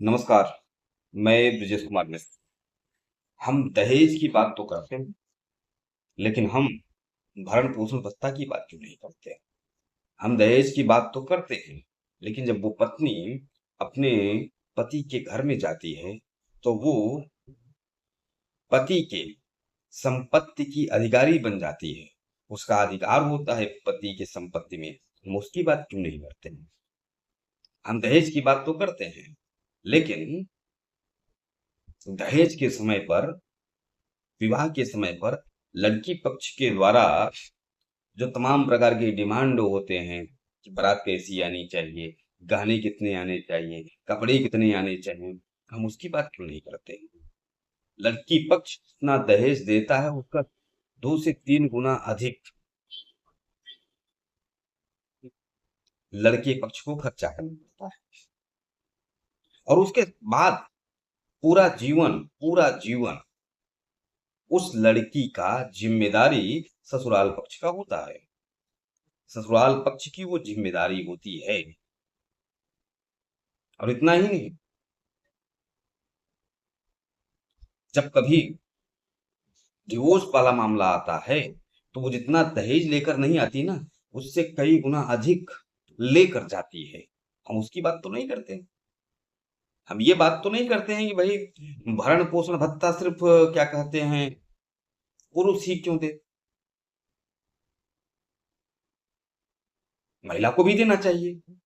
नमस्कार। मैं ब्रिजेश कुमार मिश्र। हम दहेज की बात तो करते हैं, लेकिन हम भरण पोषण भत्ता की बात क्यों नहीं करते? हम दहेज की बात तो करते हैं, लेकिन जब वो पत्नी अपने पति के घर में जाती है, तो वो पति के संपत्ति की अधिकारी बन जाती है। उसका अधिकार होता है पति के संपत्ति में। हम उसकी बात क्यों नहीं करते हैं? हम दहेज की बात तो करते हैं, लेकिन दहेज के समय पर, विवाह के समय पर लड़की पक्ष के द्वारा जो तमाम प्रकार के डिमांड होते हैं कि बारात कैसी आनी चाहिए, गहने कितने आने चाहिए, कपड़े कितने आने चाहिए, हम उसकी बात क्यों नहीं करते? लड़की पक्ष जितना दहेज देता है, उसका 2 से 3 गुना अधिक लड़के पक्ष को खर्चा करना पड़ता है। और उसके बाद पूरा जीवन उस लड़की का जिम्मेदारी ससुराल पक्ष का होता है। ससुराल पक्ष की वो जिम्मेदारी होती है। और इतना ही नहीं, जब कभी डिवोर्स वाला मामला आता है, तो वो जितना दहेज लेकर नहीं आती ना, उससे कई गुना अधिक लेकर जाती है। हम उसकी बात तो नहीं करते। हम ये बात तो नहीं करते हैं कि भाई भरण पोषण भत्ता सिर्फ क्या कहते हैं, पुरुष ही क्यों दे, महिला को भी देना चाहिए।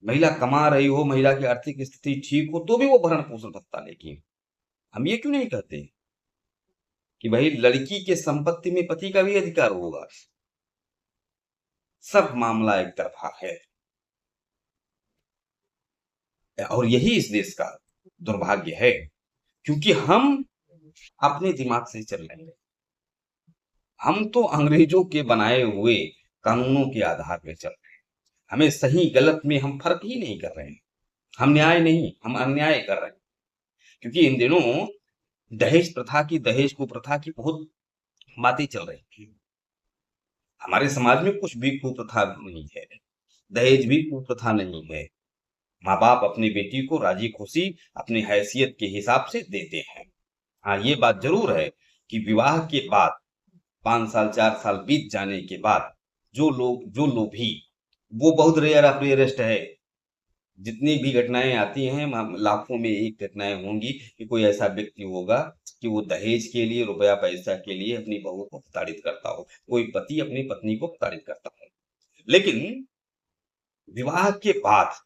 महिला कमा रही हो, महिला की आर्थिक स्थिति ठीक हो, तो भी वो भरण पोषण भत्ता लेगी। हम ये क्यों नहीं कहते कि भाई लड़की के संपत्ति में पति का भी अधिकार होगा? सब मामला एक तरफा है। और यही इस देश का दुर्भाग्य है, क्योंकि हम अपने दिमाग से चल रहे हैं। हम तो अंग्रेजों के बनाए हुए कानूनों के आधार पर चल रहे हैं। हमें सही गलत में हम फर्क ही नहीं कर रहे हैं। हम न्याय नहीं, हम अन्याय कर रहे हैं। क्योंकि इन दिनों दहेज कुप्रथा की बहुत बातें चल रही थी। हमारे समाज में कुछ भी कुप्रथा नहीं है, दहेज भी कुप्रथा नहीं है। माँ बाप अपनी बेटी को राजी खुशी अपनी हैसियत के हिसाब से देते हैं। हाँ, ये बात जरूर है कि विवाह के बाद 5 साल 4 साल बीत जाने के बाद जो लोभी, वो बहुत रेयर ऑफ रेयरेस्ट है। जितनी भी घटनाएं आती हैं, लाखों में एक घटनाएं होंगी कि कोई ऐसा व्यक्ति होगा कि वो दहेज के लिए, रुपया पैसा के लिए अपनी बहू को प्रताड़ित करता हो, कोई पति अपनी पत्नी को प्रताड़ित करता हो। लेकिन विवाह के बाद